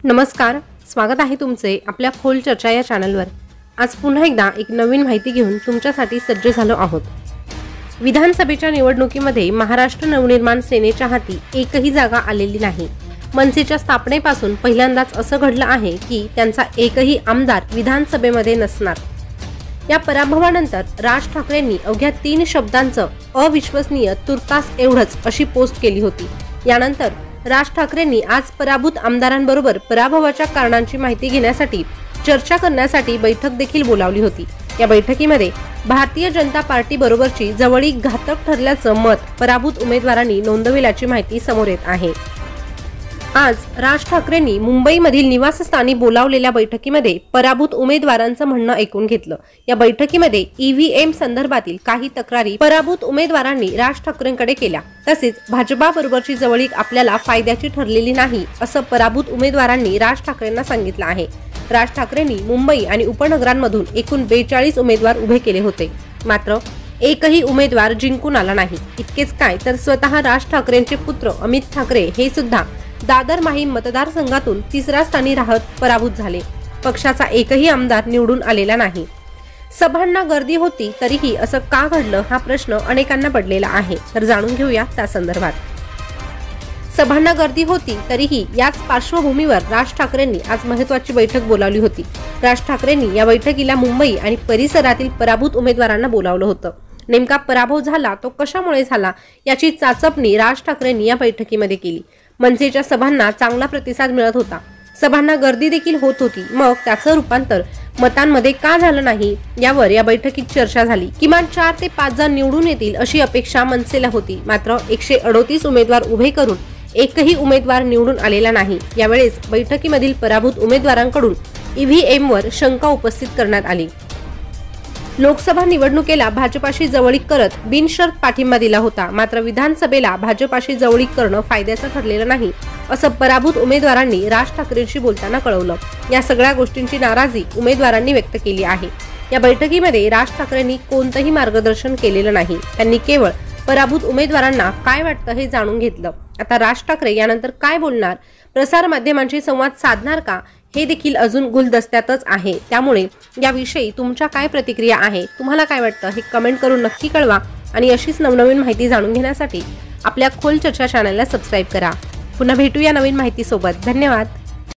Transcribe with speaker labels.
Speaker 1: नमस्कार, स्वागत आहे तुमचे आपल्या खोल चर्चा या चॅनलवर। आज पुन्हा एकदा एक नवीन माहिती घेऊन तुमच्यासाठी सज्ज झालो आहोत। विधानसभेच्या निवडणुकीमध्ये महाराष्ट्र नवनिर्माण सेनेच्या हाती एकही जागा आलेली नाही। मनसेच्या स्थापनेपासून पहिल्यांदाच असं घडलं आहे की त्यांचा एकही आमदार विधानसभेमध्ये नसणार। या पराभवानंतर राज ठाकरेंनी अवघ्या 3 शब्दांचं अविश्वसनीय तुर्तास एवढंच अशी पोस्ट केली होती। यानंतर राज ठाकरेंनी आज पराभूत आमदारांबरोबर पराभवाच्या कारणांची माहिती घेण्यासाठी चर्चा करण्यासाठी बैठक देखील बोलावली होती। या बैठकीमध्ये भारतीय जनता पार्टी बरोबरची जवळीक घातक ठरल्याचं मत पराभूत उमेदवारांनी नोंदविल्याची माहिती समोर येत आहे। आज राज ठाकरेंनी मुंबईमधील निवासस्थानी बोलावलेल्या बैठकीमध्ये पराभूत उमेदवारांचं म्हणणं ऐकून घेतलं। या बैठकीमध्ये ईव्हीएम संदर्भातील काही तक्रारी पराभूत उमेदवारांनी राज ठाकरेंकडे केल्या। तसेच भाजपाबरोबरची जवळीक आपल्याला फायद्याची ठरलेली नाही असं पराभूत उमेदवारांनी राज ठाकरेंना सांगितलं आहे। राज ठाकरेंनी मुंबई आणि उपनगरांमधून एकूण 42 उमेदवार उभे केले होते, मात्र एकही उमेदवार जिंकून आला नाही। इतकेच काय तर स्वतः राज ठाकरेंचे पुत्र अमित ठाकरे हे सुद्धा दादर माहीम मतदारसंघातून 3ऱ्या स्थानी राहत पराभूत झाले। पक्षाचा एकही आमदार निवडून आलेला नाही। सभांना गर्दी होती तरीही असं का घडलं हा प्रश्न अनेकांना पडलेला आहे, तर जाणून घेऊया त्या संदर्भात। सभांना गर्दी होती तरीही याच पार्श्वभूमीवर राज ठाकरेंनी आज महत्त्वाची बैठक बोलावली होती। राज ठाकरेंनी या बैठकीला मुंबई आणि परिसरातील पराभूत उमेदवारांना बोलावलं होतं। नेमका पराभव झाला तो कशामुळे झाला याची चाचपणी राज ठाकरेंनी या बैठकीमध्ये केली। मनसेच्या सभांना चांगला प्रतिसाद मिळत होता, सभांना गर्दी देखील होत होती, मग त्याचं रूपांतर मतांमध्ये का झालं नाही यावर या बैठकीत चर्चा झाली। किमान 4 ते 5 जण निवडून येतील अशी अपेक्षा मनसेला होती, मात्र 138 उमेदवार उभे करून एकही उमेदवार निवडून आलेला नाही। यावेळेस बैठकीमधील पराभूत उमेदवारांकडून ईव्हीएम वर शंका उपस्थित करण्यात आली। लोकसभा निवडणुकीला भाजपाशी जवळीक करत बिनशर्त पाठिंबा दिला होता, मात्र विधानसभेला भाजपाशी जवळीक करणं फायद्याचं ठरलेलं नाही असं पराभूत उमेदवारांनी राज ठाकरेंशी बोलताना कळवलं। या सगळ्या गोष्टींची नाराजी उमेदवारांनी व्यक्त केली आहे। या बैठकीमध्ये राज ठाकरेंनी कोणतंही मार्गदर्शन केलेलं नाही, त्यांनी केवळ पराभूत उमेदवारांना काय वाटतं हे जाणून घेतलं। आता राज ठाकरे यानंतर काय बोलणार, प्रसार माध्यमांशी संवाद साधणार का हे देखील अजून गुलदस्त्यातच आहे। त्यामुळे याविषयी तुमच्या काय प्रतिक्रिया आहे, तुम्हाला काय वाटतं हे कमेंट करून नक्की कळवा आणि अशीच नवनवीन माहिती जाणून घेण्यासाठी आपल्या खोल चर्चा चॅनलला सबस्क्राइब करा। पुन्हा भेटूया नवीन माहिती सोबत। धन्यवाद।